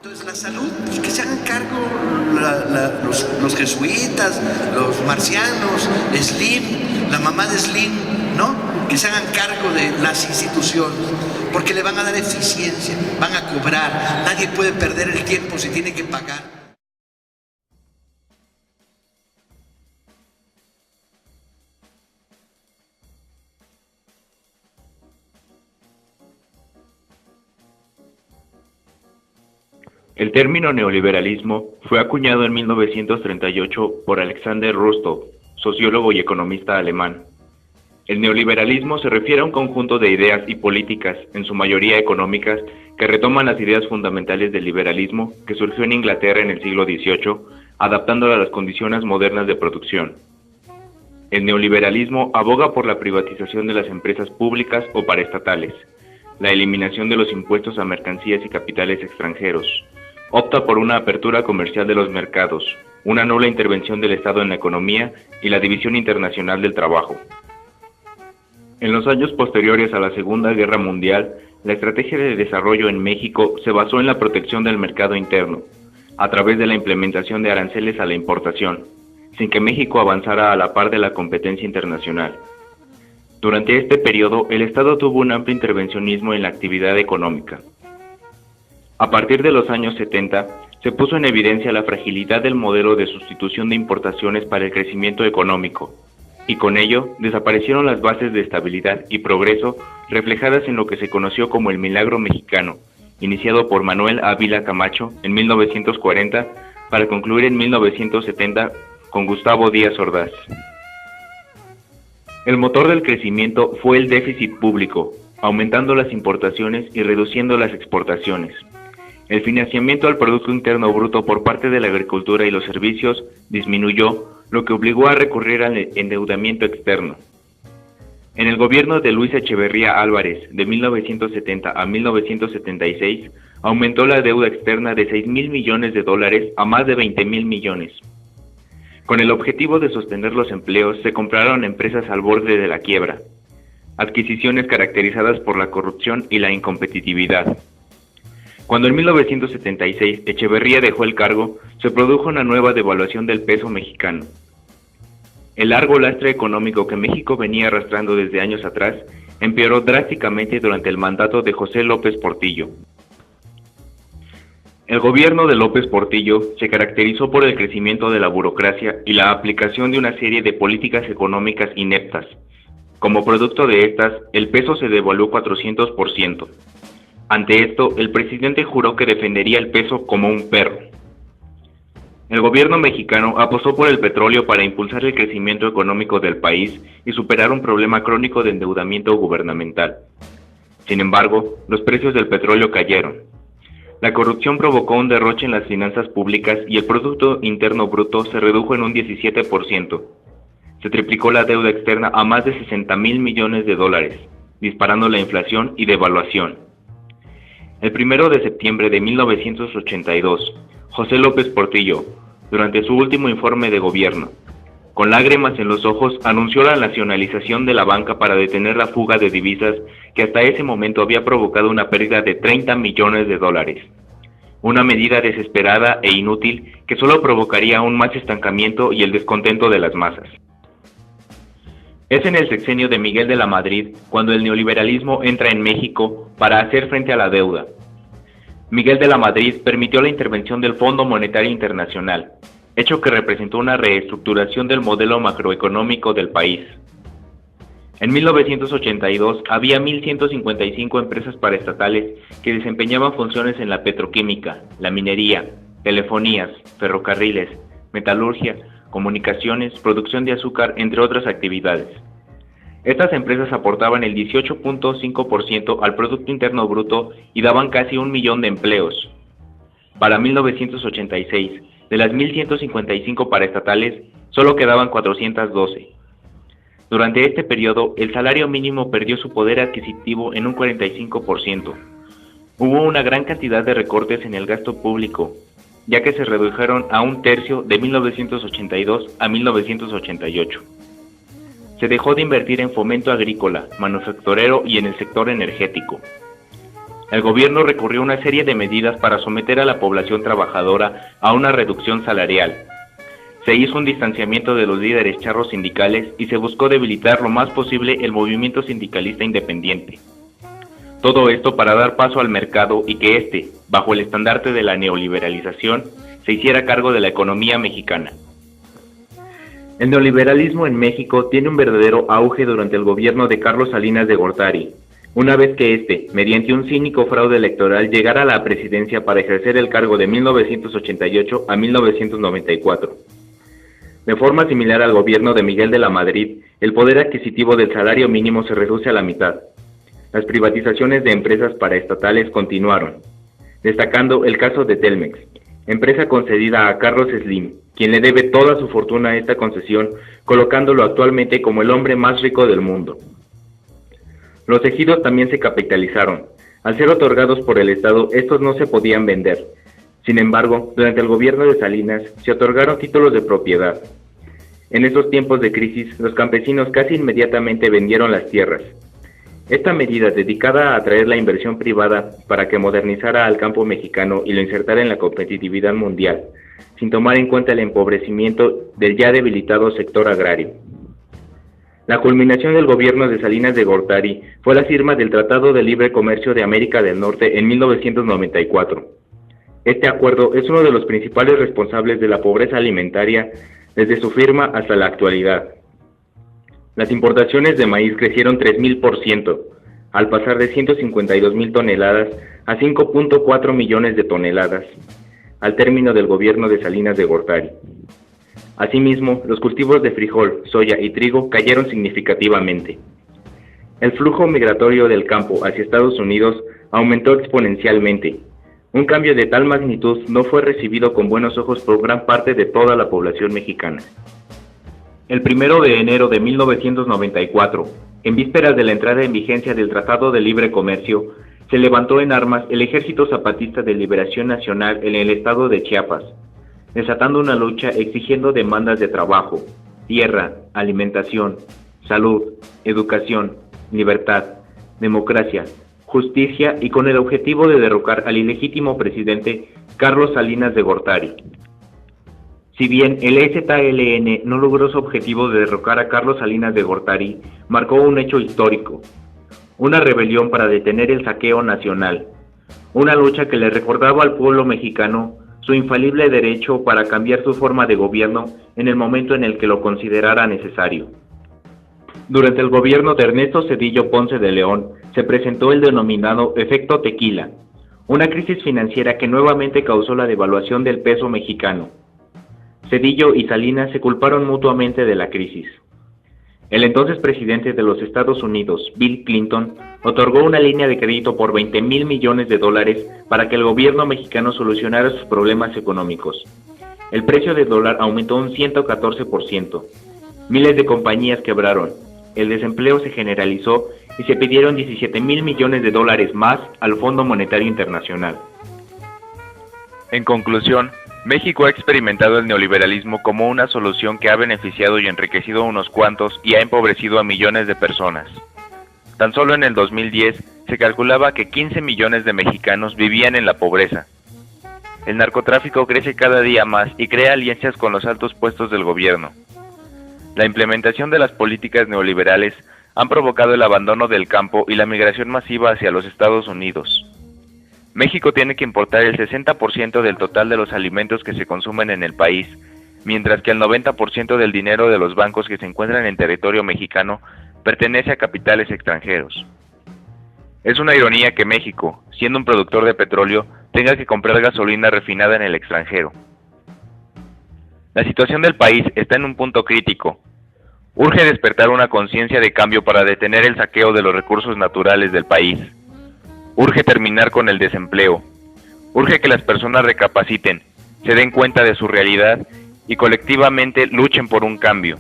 Entonces la salud, pues que se hagan cargo los jesuitas, los marcianos, Slim, la mamá de Slim, ¿no? Que se hagan cargo de las instituciones, porque le van a dar eficiencia, van a cobrar, nadie puede perder el tiempo si tiene que pagar. El término neoliberalismo fue acuñado en 1938 por Alexander Rostow, sociólogo y economista alemán. El neoliberalismo se refiere a un conjunto de ideas y políticas, en su mayoría económicas, que retoman las ideas fundamentales del liberalismo que surgió en Inglaterra en el siglo XVIII, adaptándola a las condiciones modernas de producción. El neoliberalismo aboga por la privatización de las empresas públicas o paraestatales, la eliminación de los impuestos a mercancías y capitales extranjeros. Opta por una apertura comercial de los mercados, una nula intervención del Estado en la economía y la división internacional del trabajo. En los años posteriores a la Segunda Guerra Mundial, la estrategia de desarrollo en México se basó en la protección del mercado interno, a través de la implementación de aranceles a la importación, sin que México avanzara a la par de la competencia internacional. Durante este periodo, el Estado tuvo un amplio intervencionismo en la actividad económica. A partir de los años 70, se puso en evidencia la fragilidad del modelo de sustitución de importaciones para el crecimiento económico, y con ello desaparecieron las bases de estabilidad y progreso reflejadas en lo que se conoció como el Milagro Mexicano, iniciado por Manuel Ávila Camacho en 1940 para concluir en 1970 con Gustavo Díaz Ordaz. El motor del crecimiento fue el déficit público, aumentando las importaciones y reduciendo las exportaciones. El financiamiento al Producto Interno Bruto por parte de la agricultura y los servicios disminuyó, lo que obligó a recurrir al endeudamiento externo. En el gobierno de Luis Echeverría Álvarez, de 1970 a 1976, aumentó la deuda externa de 6,000 millones de dólares a más de 20,000 millones. Con el objetivo de sostener los empleos, se compraron empresas al borde de la quiebra, adquisiciones caracterizadas por la corrupción y la incompetitividad. Cuando en 1976 Echeverría dejó el cargo, se produjo una nueva devaluación del peso mexicano. El largo lastre económico que México venía arrastrando desde años atrás empeoró drásticamente durante el mandato de José López Portillo. El gobierno de López Portillo se caracterizó por el crecimiento de la burocracia y la aplicación de una serie de políticas económicas ineptas. Como producto de estas, el peso se devaluó 400%. Ante esto, el presidente juró que defendería el peso como un perro. El gobierno mexicano apostó por el petróleo para impulsar el crecimiento económico del país y superar un problema crónico de endeudamiento gubernamental. Sin embargo, los precios del petróleo cayeron. La corrupción provocó un derroche en las finanzas públicas y el Producto Interno Bruto se redujo en un 17%. Se triplicó la deuda externa a más de 60,000 millones de dólares, disparando la inflación y devaluación. El 1 de septiembre de 1982, José López Portillo, durante su último informe de gobierno, con lágrimas en los ojos, anunció la nacionalización de la banca para detener la fuga de divisas que hasta ese momento había provocado una pérdida de 30 millones de dólares. Una medida desesperada e inútil que solo provocaría aún más estancamiento y el descontento de las masas. Es en el sexenio de Miguel de la Madrid cuando el neoliberalismo entra en México para hacer frente a la deuda. Miguel de la Madrid permitió la intervención del Fondo Monetario Internacional, hecho que representó una reestructuración del modelo macroeconómico del país. En 1982 había 1,155 empresas paraestatales que desempeñaban funciones en la petroquímica, la minería, telefonías, ferrocarriles, metalurgia, comunicaciones, producción de azúcar, entre otras actividades. Estas empresas aportaban el 18.5% al Producto Interno Bruto y daban casi 1 millón de empleos. Para 1986, de las 1,155 paraestatales, solo quedaban 412. Durante este periodo, el salario mínimo perdió su poder adquisitivo en un 45%. Hubo una gran cantidad de recortes en el gasto público, ya que se redujeron a 1/3 de 1982 a 1988. Se dejó de invertir en fomento agrícola, manufacturero y en el sector energético. el gobierno recurrió a una serie de medidas para someter a la población trabajadora a una reducción salarial. Se hizo un distanciamiento de los líderes charros sindicales y se buscó debilitar lo más posible el movimiento sindicalista independiente. Todo esto para dar paso al mercado y que éste, bajo el estandarte de la neoliberalización, se hiciera cargo de la economía mexicana. El neoliberalismo en México tiene un verdadero auge durante el gobierno de Carlos Salinas de Gortari, una vez que éste, mediante un cínico fraude electoral, llegara a la presidencia para ejercer el cargo de 1988 a 1994. De forma similar al gobierno de Miguel de la Madrid, el poder adquisitivo del salario mínimo se reduce a la mitad. Las privatizaciones de empresas paraestatales continuaron, destacando el caso de Telmex, empresa concedida a Carlos Slim, quien le debe toda su fortuna a esta concesión, colocándolo actualmente como el hombre más rico del mundo. Los ejidos también se capitalizaron. Al ser otorgados por el Estado, estos no se podían vender. Sin embargo, durante el gobierno de Salinas, se otorgaron títulos de propiedad. En estos tiempos de crisis, los campesinos casi inmediatamente vendieron las tierras. Esta medida, dedicada a atraer la inversión privada para que modernizara al campo mexicano y lo insertara en la competitividad mundial, sin tomar en cuenta el empobrecimiento del ya debilitado sector agrario. La culminación del gobierno de Salinas de Gortari fue la firma del Tratado de Libre Comercio de América del Norte en 1994. Este acuerdo es uno de los principales responsables de la pobreza alimentaria desde su firma hasta la actualidad. Las importaciones de maíz crecieron 3,000%, al pasar de 152,000 toneladas a 5,4 millones de toneladas, al término del gobierno de Salinas de Gortari. Asimismo, los cultivos de frijol, soya y trigo cayeron significativamente. El flujo migratorio del campo hacia Estados Unidos aumentó exponencialmente. Un cambio de tal magnitud no fue recibido con buenos ojos por gran parte de toda la población mexicana. El 1 de enero de 1994, en vísperas de la entrada en vigencia del Tratado de Libre Comercio, se levantó en armas el Ejército Zapatista de Liberación Nacional en el estado de Chiapas, desatando una lucha exigiendo demandas de trabajo, tierra, alimentación, salud, educación, libertad, democracia, justicia y con el objetivo de derrocar al ilegítimo presidente Carlos Salinas de Gortari. Si bien el EZLN no logró su objetivo de derrocar a Carlos Salinas de Gortari, marcó un hecho histórico, una rebelión para detener el saqueo nacional, una lucha que le recordaba al pueblo mexicano su infalible derecho para cambiar su forma de gobierno en el momento en el que lo considerara necesario. Durante el gobierno de Ernesto Zedillo Ponce de León, se presentó el denominado efecto tequila, una crisis financiera que nuevamente causó la devaluación del peso mexicano. Zedillo y Salinas se culparon mutuamente de la crisis. El entonces presidente de los Estados Unidos, Bill Clinton, otorgó una línea de crédito por $20,000 millones para que el gobierno mexicano solucionara sus problemas económicos. El precio del dólar aumentó un 114%. Miles de compañías quebraron. El desempleo se generalizó y se pidieron $17,000 millones más al Fondo Monetario Internacional. En conclusión, México ha experimentado el neoliberalismo como una solución que ha beneficiado y enriquecido a unos cuantos y ha empobrecido a millones de personas. Tan solo en el 2010 se calculaba que 15 millones de mexicanos vivían en la pobreza. El narcotráfico crece cada día más y crea alianzas con los altos puestos del gobierno. La implementación de las políticas neoliberales han provocado el abandono del campo y la migración masiva hacia los Estados Unidos. México tiene que importar el 60% del total de los alimentos que se consumen en el país, mientras que el 90% del dinero de los bancos que se encuentran en territorio mexicano pertenece a capitales extranjeros. Es una ironía que México, siendo un productor de petróleo, tenga que comprar gasolina refinada en el extranjero. La situación del país está en un punto crítico. Urge despertar una conciencia de cambio para detener el saqueo de los recursos naturales del país. Urge terminar con el desempleo. Urge que las personas recapaciten, se den cuenta de su realidad y colectivamente luchen por un cambio.